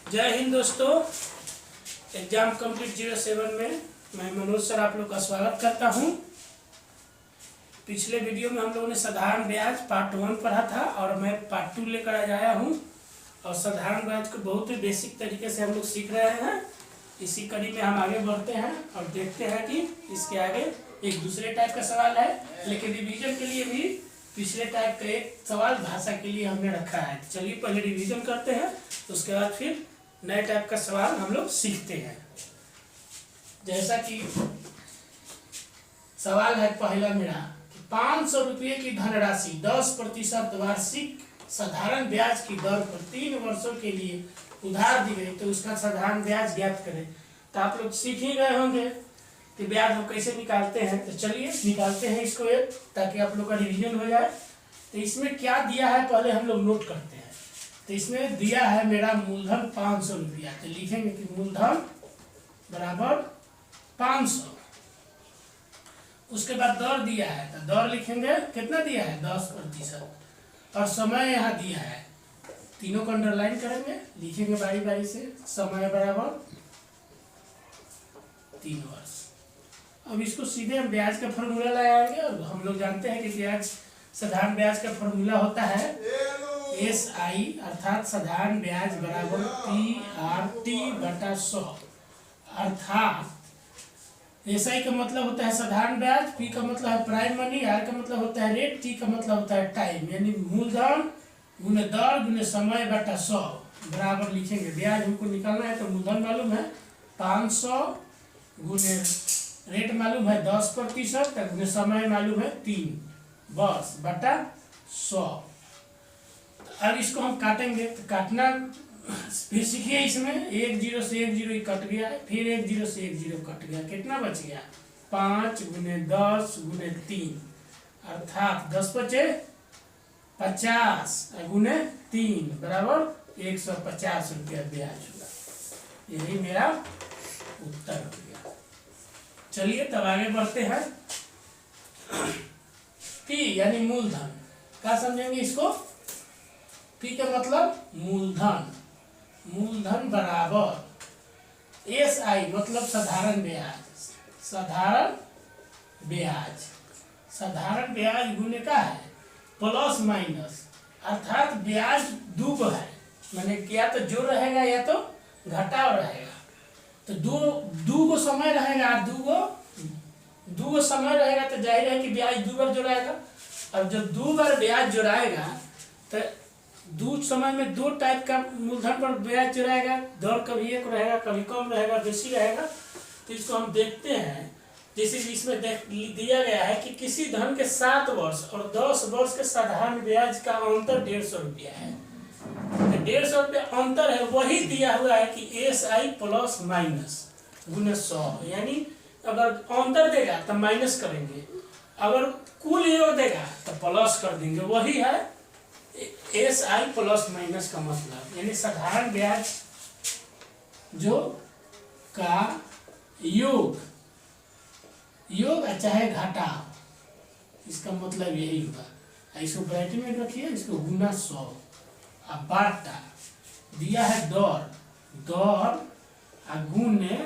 जय हिंद दोस्तों। Exam complete 07 में मैं मनोज सर आप लोग का स्वागत करता हूं। पिछले वीडियो में हम लोगों ने साधारण ब्याज पार्ट 1 पढ़ा था और मैं पार्ट 2 लेकर आया हूं। और साधारण ब्याज को बहुत ही बेसिक तरीके से हम लोग सीख रहे हैं। इसी कड़ी में हम आगे बढ़ते हैं और देखते हैं कि इसके आगे एक दूसरे टाइप का सवाल है, लेकिन रिवीजन के लिए भी पिछले टाइप का एक सवाल भाषा के लिए हमने रखा है। चलिए पहले रिवीजन करते हैं, उसके बाद फिर नए टाइप का सवाल हम लोग सीखते हैं। जैसा कि सवाल है पहला मेरा कि 500 रुपये की धनराशि 10% वार्षिक साधारण ब्याज की दर पर 3 वर्षों के लिए उधार दी गई, तो उसका साधारण ब्याज ज्ञात करें। तो आप लोग सीख ही गए होंगे कि ब्याज हम कैसे निकालते हैं। तो चलिए निकालते हैं इसको एक, ताकि आप लोग का रिवीजन हो जाए। तो इसमें क्या दिया है पहले हम लोग नोट करते हैं। तो इसमें दिया है मेरा मूलधन 500 रुपया, तो लिखेंगे कि मूलधन बराबर 500। उसके बाद दर दिया है, तो दर लिखेंगे कितना दिया है 10%। और समय यहाँ दिया है, तीनों को अंडरलाइन करेंगे, लिखेंगे बारी बारी से। समय बराबर 3 वर्ष। अब इसको सीधे हम ब्याज का फॉर्मूला लगाएंगे। और हम लोग जानते हैं कि ब्याज साधारण ब्याज का फॉर्मूला होता है SI अर्थात साधारण ब्याज बराबर PRT/100। अर्थात SI का मतलब होता है साधारण ब्याज, P का मतलब है प्राइम मनी, R का मतलब होता है रेट, T का मतलब होता है टाइम। यानी मूलधन गुने दर गुने समय बटा 100 बराबर लिखेंगे। ब्याज हमको निकालना है तो मूलधन मालूम है 500 गुने रेट मालूम है 10%, गुने समय मालूम है 3 वर्ष बटा 100। अब इसको हम काटेंगे, तो काटना फिर सीखिए। इसमें 1 0 से 1 0 कट गया, फिर 1 0 से 1 0 कट गया, कितना बच गया 5 गुने 10 गुने 3, अर्थात 10 बचे 50 गुने 3 बराबर 150 रुपया ब्याज हुआ। यही मेरा उत्तर हो गया। चलिए तब आगे बढ़ते हैं। P यानी मूलधन क्या समझेंगे इसको। P का मतलब मूलधन, मूलधन बराबर SI मतलब साधारण ब्याज, साधारण ब्याज, साधारण ब्याज गुने का है प्लस माइनस, अर्थात ब्याज दो गो है, मैंने क्या तो जोड़ रहेगा या तो घटाव रहेगा। तो दो गो समय रहेगा, दो गो समय रहेगा, तो जाहिर है कि ब्याज 2 बार जोड़ाएगा। अब जब 2 बार ब्याज जोड़ाएगा तो 2 समय में 2 टाइप का मूलधन पर ब्याज जोड़ाएगा। दर कभी एक रहेगा, कभी कम रहेगा, बेसी रहेगा। तो इसको हम देखते हैं। जैसे इसमें दिया गया है कि किसी धन के 7 वर्ष और 10 वर्ष के साधारण ब्याज का अंतर 150 रुपया है। तो 150 रुपया अंतर है, वही दिया हुआ है कि SI प्लस माइनस गुने 100। यानी अगर अंतर देगा तो माइनस करेंगे, अगर कुल योग देगा तो प्लस कर देंगे। वही है SI प्लस माइनस का मतलब। यानी साधारण ब्याज जो का योग चाहे घटा, इसका मतलब यही हुआ। इसको ब्रैकेट में रखिए, इसको गुना 100। अब बाटा दिया है दर गुने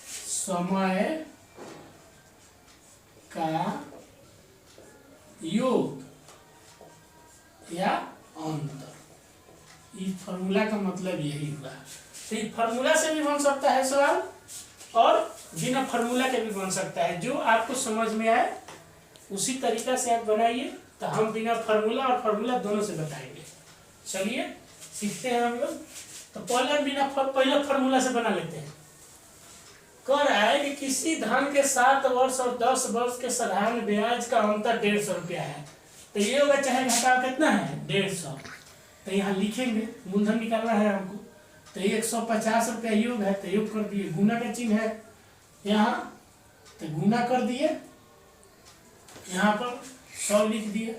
समय का योग या अंतर। इस फॉर्मूला का मतलब यही हुआ। तो इस फॉर्मूला से भी बन सकता है सवाल और बिना फॉर्मूला के भी बन सकता है। जो आपको समझ में आए उसी तरीका से आप बनाइए। तो हम बिना फॉर्मूला और फॉर्मूला दोनों से बताएंगे। चलिए सीखते हैं हम लोग। तो पहले फॉर्मूला से बना लेते हैं। कह रहा है कि किसी धन के 7 वर्ष और 10 वर्ष के साधारण ब्याज का अंतर 150 रुपया है। तो ये होगा चाहे घटाव कितना है 150। तो यहाँ लिखेंगे, मूलधन निकालना है हमको। तो 150 रुपया योग है, तो योग कर दिए, गुना का चिन्ह है यहाँ, तो गुना कर दिए, यहाँ पर 100 लिख दिए।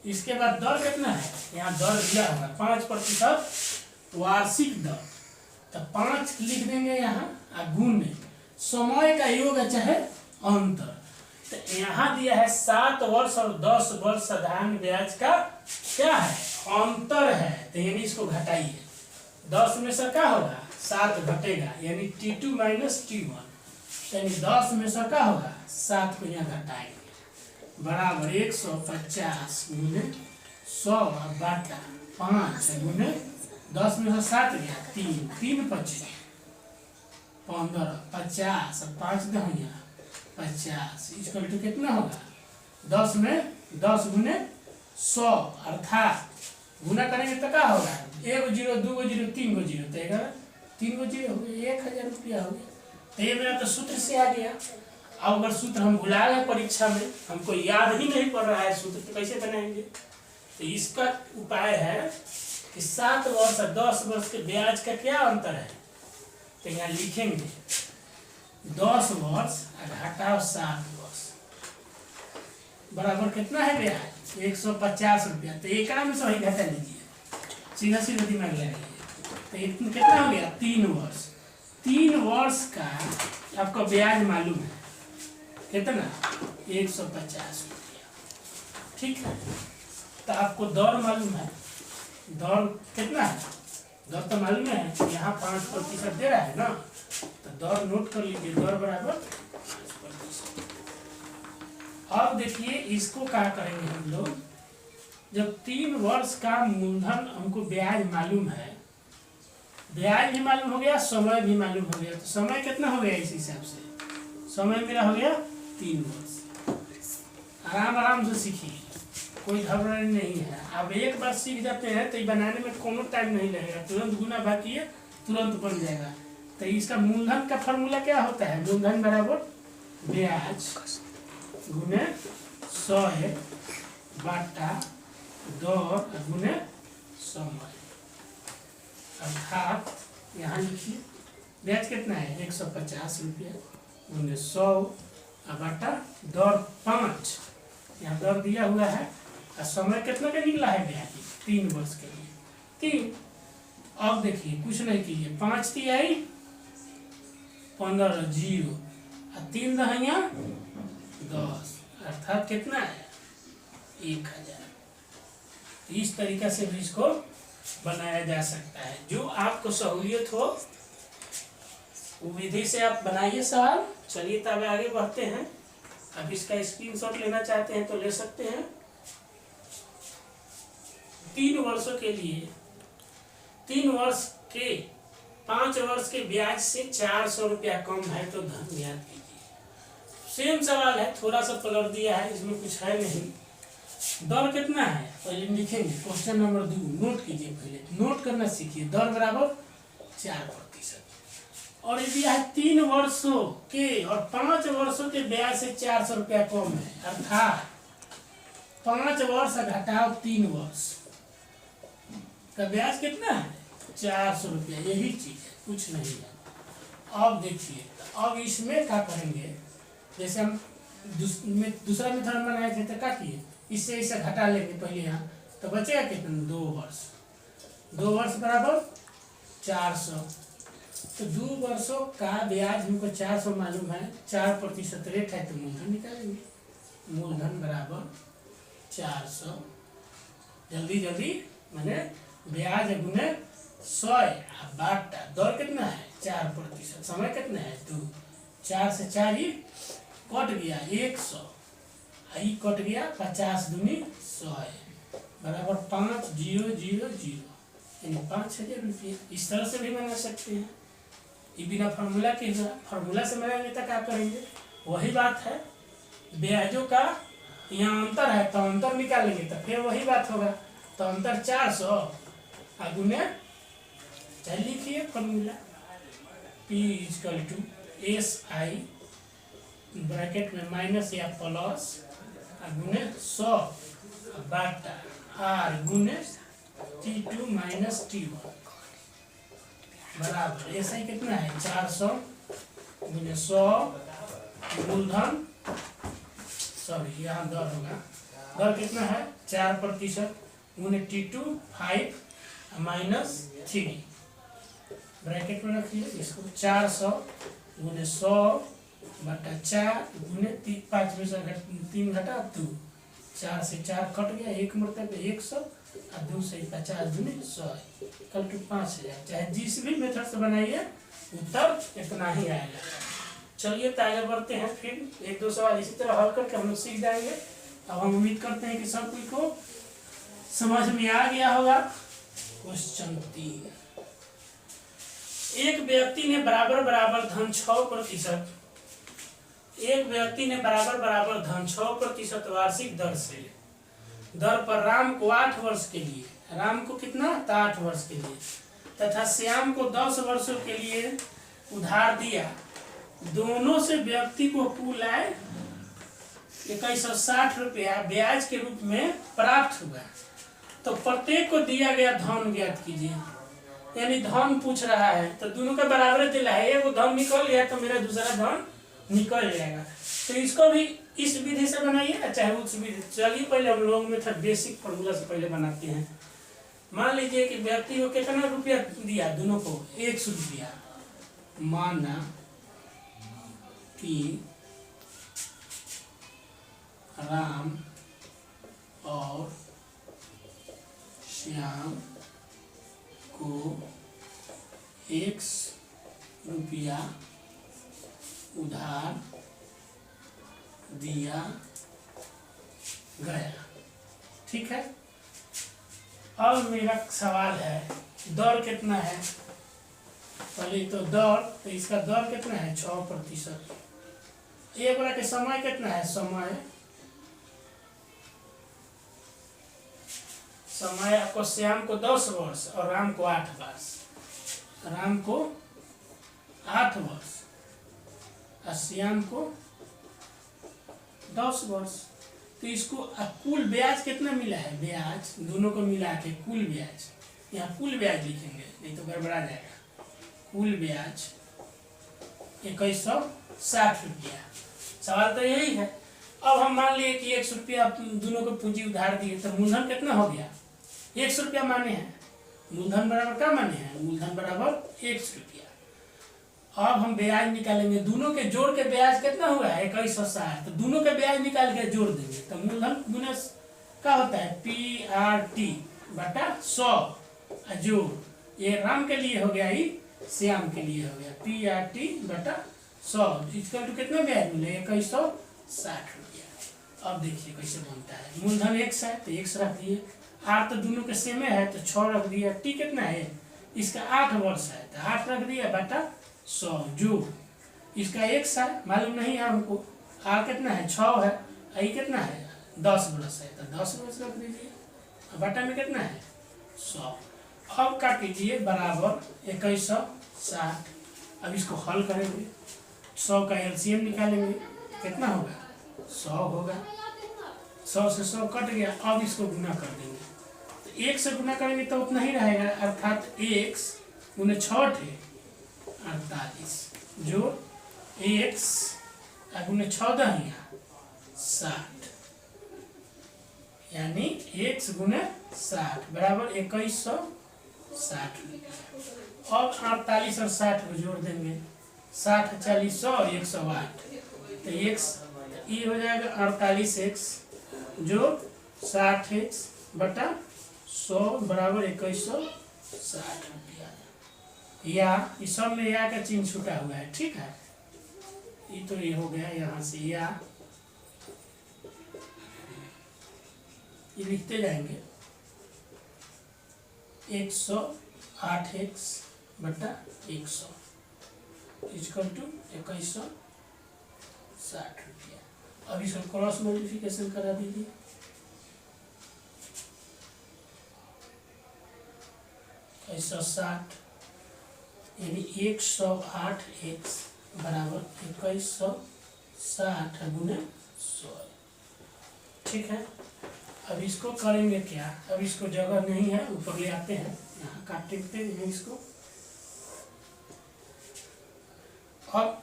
इसके बाद दर कितना है, यहाँ दर दिया होगा 5% वार्षिक दर, तो 5 लिख देंगे यहाँ। गुने समय का योग है चाहे अंतर, तो यहाँ दिया है 7 वर्ष और 10 वर्ष साधारण ब्याज का क्या है अंतर है। तो यानी इसको घटाइए, 10 में से क्या होगा 7 घटेगा, यानी T2 माइनस T1, यानी 10 में से क्या होगा 7 को यहाँ घटाएंगे बराबर 150 गुने 100 बटा 5 गुने 10 में से 7 गया 3 25 15 50 और 5 दहिया 50 इक्वल टू कितना होगा 10 में 10 गुने 100 अर्थात गुना करेंगे तो क्या होगा 1 0 2 0 3 0 तो 3 0 हो गया 1000 रुपया हो गया। तो ये मेरा तो सूत्र से आ गया। अब अगर सूत्र हम भुला गए परीक्षा में, हमको याद ही नहीं पड़ रहा है सूत्र, तो कैसे बनाएंगे? तो इसका उपाय है कि 7 वर्ष और 10 वर्ष के ब्याज का क्या अंतर है, तो यहाँ लिखेंगे 10 वर्ष घटाओ 7 वर्ष बराबर कितना है ब्याज 150 रुपया। तो एक में से वही घटा लीजिए, सीधा सीधा दिमाग लगाइए। तो कितना हो गया 3 वर्ष। 3 वर्ष का आपका ब्याज मालूम है कितना 150 रुपया, ठीक है। तो आपको दर मालूम है, दर कितना है, दर तो मालूम है, यहाँ 5% दे रहा है ना, तो दर नोट कर लीजिए, दर बराबर 5%। अब देखिए इसको क्या करेंगे हम लोग, जब 3 वर्ष का मूलधन हमको ब्याज मालूम है, ब्याज भी मालूम हो गया, समय भी मालूम हो गया, तो समय कितना हो गया इस हिसाब से, समय मेरा हो गया 3 वर्ष। आराम आराम से सीखिए, कोई घबराने नहीं है। अब एक बार सीख जाते हैं तो बनाने में कोनो टाइम नहीं लगेगा, तुरंत गुना भाग तुरंत बन जाएगा। तो इसका मूलधन का फॉर्मूला क्या होता है, मूलधन बराबर ब्याज गुने 100 बटा दर गुने समय, अर्थात यहाँ लिखिए ब्याज कितना है 150 रुपया गुने 100 बटा दर 5, यहाँ दर दिया हुआ है, और समय कितना का निकला है ब्याज 3 वर्ष के लिए 3। अब देखिए कुछ नहीं कीजिए, 5 3 आई 15 0 और 3 दहिया 10, अर्थात कितना है 1000। इस तरीका से भी इसको बनाया जा सकता है, जो आपको सहूलियत हो वो विधि से आप बनाइए सवाल। चलिए तब आगे बढ़ते हैं। अब इसका स्क्रीनशॉट लेना चाहते हैं तो ले सकते हैं। 3 वर्षों के लिए 3 वर्ष के 5 वर्ष के ब्याज से 400 रुपया कम है तो धन ज्ञात कीजिए। सेम सवाल है, थोड़ा सा पलट दिया है, इसमें कुछ है नहीं। दर कितना है पहले लिखेंगे, क्वेश्चन नंबर 2 नोट कीजिए, पहले नोट करना सीखिए। दर बराबर 4%, और यदि है 3 वर्षों के और 5 वर्षों के ब्याज से 400 रुपया कम है, अर्थात 5 वर्ष घटाओ 3 वर्ष का ब्याज कितना है 400 रुपया, यही चीज है, कुछ नहीं है। अब देखिए, अब इसमें क्या करेंगे, जैसे हम दूसरा मेथड बनाए थे तो क्या किए, इससे इसे घटा लेंगे पहले यहाँ, तो बचेगा कितना 2 वर्ष। 2 वर्ष बराबर 400, तो 2 वर्षों का ब्याज हमको 400 मालूम है, 4% रेट है, तो मूलधन निकालेंगे। मूलधन बराबर 400, जल्दी जल्दी मैंने ब्याज गुने 100 बाटा दर कितना है 4%, समय कितना है 2, 4 से 4 ही कट गया 100, आई कट गया 50 दूनी 100 बराबर 5000, यानी 5000 रुपये। इस तरह से भी बना सकते हैं, ये बिना फार्मूला के, फार्मूला से बनाएंगे तो क्या करेंगे, वही बात है, ब्याजों का यहाँ अंतर है तो अंतर निकालेंगे तो फिर वही बात होगा। तो अंतर 400 गुने, लिखिए फॉर्मूला P = SI ब्रैकेट में माइनस या प्लस गुने 100 बटा R गुने T2 माइनस T1 बराबर SI कितना है 400 गुने 100 मूलधन, सॉरी यहाँ दर होगा, दर कितना है 4% गुने T2 5 माइनस 3 ब्रैकेट में रखिए इसको, 400 गुने 100 बटा 4 गुने 5 में से 3 घटा 2, 4 से 4 कट गया, 1 मरतबे 100, और 2 से 50 दूनी 100 कल टू 5000। चाहे जिस भी मेथड से बनाइए उत्तर इतना ही आएगा। चलिए तो आगे बढ़ते हैं, फिर 1-2 सवाल इसी तरह हल करके हम लोग सीख जाएंगे। अब हम उम्मीद करते हैं कि सब कोई को समझ में आ गया होगा। क्वेश्चन 3, एक व्यक्ति ने बराबर बराबर धन 6%, एक व्यक्ति ने बराबर बराबर धन 6% वार्षिक दर पर राम को 8 वर्ष के लिए, राम को कितना 8 वर्ष के लिए तथा श्याम को 10 वर्षों के लिए उधार दिया। दोनों से व्यक्ति को कुल आय 2160 रुपया ब्याज के रूप में प्राप्त हुआ। तो प्रत्येक को दिया गया धन ज्ञात कीजिए। यानी धन पूछ रहा है तो दोनों का बराबर दिला है, एक धन निकल गया तो मेरा दूसरा धन निकल जाएगा। तो इसको भी इस विधि से बनाइए चाहे उस विधि। चलिए पहले हम लोग मेथड बेसिक फॉर्मूला से पहले बनाते हैं। मान लीजिए कि व्यक्ति को कितना रुपया दिया, दोनों को 100 रुपया। माना कि राम और श्याम को 100 रुपया उधार दिया गया। ठीक है, अब मेरा सवाल है दर कितना है। पहले तो दर, तो इसका दर कितना है 6%। एक बार के समय कितना है, समय आपको श्याम को 10 वर्ष और राम को 8 वर्ष, राम को 8 वर्ष और श्याम को 10 वर्ष। तो इसको कुल ब्याज कितना मिला है, ब्याज दोनों को मिला के कुल ब्याज, यहाँ कुल ब्याज लिखेंगे नहीं तो गड़बड़ा जाएगा। कुल ब्याज 2160 रुपया। सवाल तो यही है। अब हम मान लिए कि 100 रुपया दोनों को पूंजी उधार दिए तो मूलधन कितना हो गया, 100 रुपया माने हैं। मूलधन बराबर क्या माने हैं, मूलधन बराबर 100 रुपया। अब हम ब्याज निकालेंगे, दोनों के जोड़ के ब्याज कितना हुआ है 2160। तो दोनों के ब्याज निकाल के जोड़ देंगे तो मूलधन गुना क्या होता है PRT बटा 100 जोड़, ये राम के लिए हो गया, ही श्याम के लिए हो गया PRT बटा 100 इक्वल टू कितना ब्याज मिले 2160 रुपया। अब देखिए कैसे बनता है। मूलधन 100 है तो 100 रख दिए, आर तो दोनों के सेम है तो 6 रख दिया। टी कितना है, इसका 8 वर्ष है तो 8 रख दिया बटा 100 जो इसका 100 है, मालूम नहीं है हमको। आर कितना है 6 है, आई कितना है 10 वर्ष है तो 10 वर्ष रख दीजिए। बटा में कितना है 100। अब का कीजिए बराबर 2160। अब इसको हल करेंगे, 100 का LCM निकालेंगे, कितना होगा 100 होगा। 100 से 100 कट गया। अब इसको गुना कर देंगे तो 1 से गुना करेंगे तो उतना ही रहेगा, अर्थात 1 गुने 6 थे 48 जो 1 गुने 14 60 यानी 1 गुने 60 बराबर 2160 रुपया। अब 48 और 60 को जोड़ देंगे, 60 40 100 108 तो ये हो जाएगा 48x जो 60x बटा 100 बराबर 2160 रुपया। या इस सब में या का चिन्ह छूटा हुआ है, ठीक है। तो ये हो गया यहाँ से, या ये लिखते जाएंगे 108x बटा 100 इक्वल टू 2160 रुपया। अब इसको क्रॉस मल्टीप्लिकेशन करा दीजिए। ऐसा 60 यानी 108x बराबर 2160 गुने 100। ठीक है, अब इसको करेंगे क्या, अब इसको जगह नहीं है, ऊपर ले आते हैं, यहाँ काटते हैं इसको। अब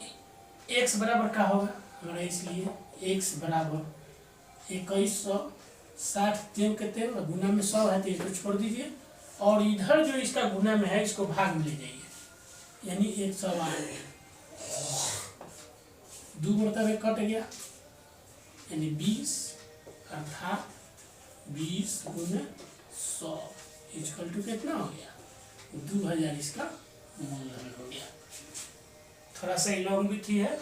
x बराबर क्या होगा हमारा, इसलिए x बराबर 2160 तेल के तेल और गुना में 100 है तो इसको छोड़ दीजिए और इधर जो इसका गुना में है इसको भाग में ले जाइए, यानी 108 दो मरतबे कट गया यानी 20 अर्थात 20 गुने 100 इक्वल टू कितना हो गया 2000 इसका मूलधन हो गया। थोड़ा सा लॉन्ग भी थी है।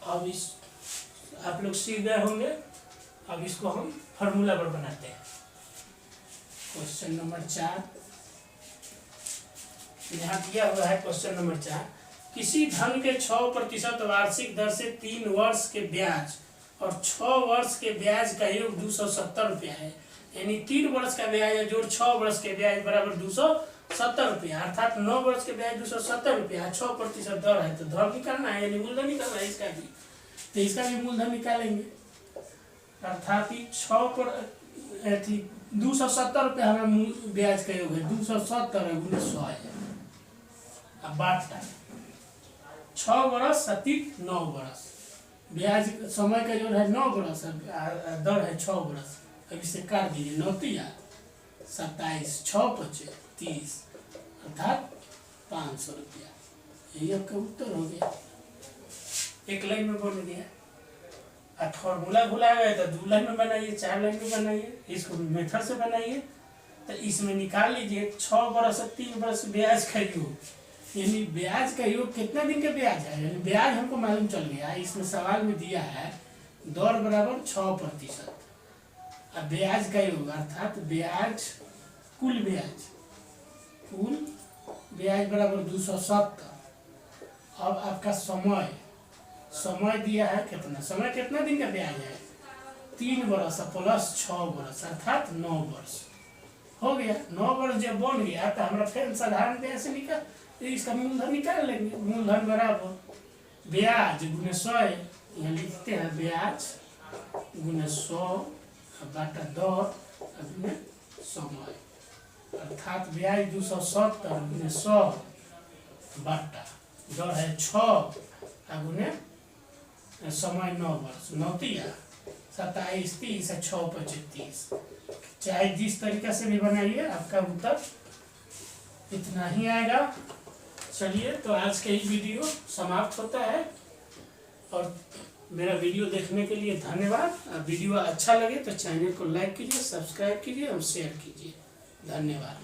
अब इस आप लोग सीख गए होंगे। अब इसको हम फार्मूला पर बनाते हैं। क्वेश्चन नंबर 4 यहाँ दिया हुआ है। क्वेश्चन नंबर 4 किसी धन के 6% वार्षिक दर से 3 वर्ष के ब्याज और 6 वर्ष के ब्याज का योग 270 रुपया है। यानी 3 वर्ष का ब्याज है जोड़ 6 वर्ष के ब्याज बराबर 270 रुपया, अर्थात 9 वर्ष के ब्याज 270 रुपया, 6% दर है तो धन निकालना है यानी मूलधन निकालना है इसका भी। तो इसका भी मूलधन निकालेंगे, अर्थात 270 रुपया हमारा ब्याज का योग है। 270 है गुने 100 है। अब बांटता है 6 वर्ष 9 वर्ष, ब्याज समय का जो है 9 वर्ष, दर है 6 वर्ष। अब इसे काट दीजिए 9 तिया 27, 6 पचे 30, अर्थात 500 रुपया। यही आपका उत्तर हो गया। एक लाइन में बोल दिया। अब फॉर्मूला भुला गए तो 2 लाइन में बनाइए, 4 लाइन में बनाइए, इसको मेथड से बनाइए। तो इसमें निकाल लीजिए 6 वर्ष से 3 वर्ष ब्याज का योग, यानी ब्याज का योग कितना दिन का ब्याज है, यानी ब्याज हमको मालूम चल गया। इसमें सवाल में दिया है दर बराबर 6%। अब ब्याज का योग अर्थात ब्याज कुल ब्याज बराबर 270। अब आपका समय दिया है कितना, समय कितना दिन का ब्याज है 3 वर्ष प्लस 6 वर्ष अर्थात 9 वर्ष हो गया। 9 वर्ष जब बन गया तो हमारा फिर साधारण ब्याज से निकाल इसका मूलधन निकाल लेंगे। मूलधन बराबर ब्याज गुने 100, यहाँ लिखते हैं ब्याज गुने 100 बटा दर गुने समय, अर्थात ब्याज 270 गुने 100 बटा दर है 6 गुने समय 9 वर्ष। 9 तिया 27, 30, 6 पचे 30। चाहे जिस तरीका से भी बनाइए आपका उत्तर इतना ही आएगा। चलिए तो आज का ये वीडियो समाप्त होता है और मेरा वीडियो देखने के लिए धन्यवाद। वीडियो अच्छा लगे तो चैनल को लाइक कीजिए, सब्सक्राइब कीजिए और शेयर कीजिए। धन्यवाद।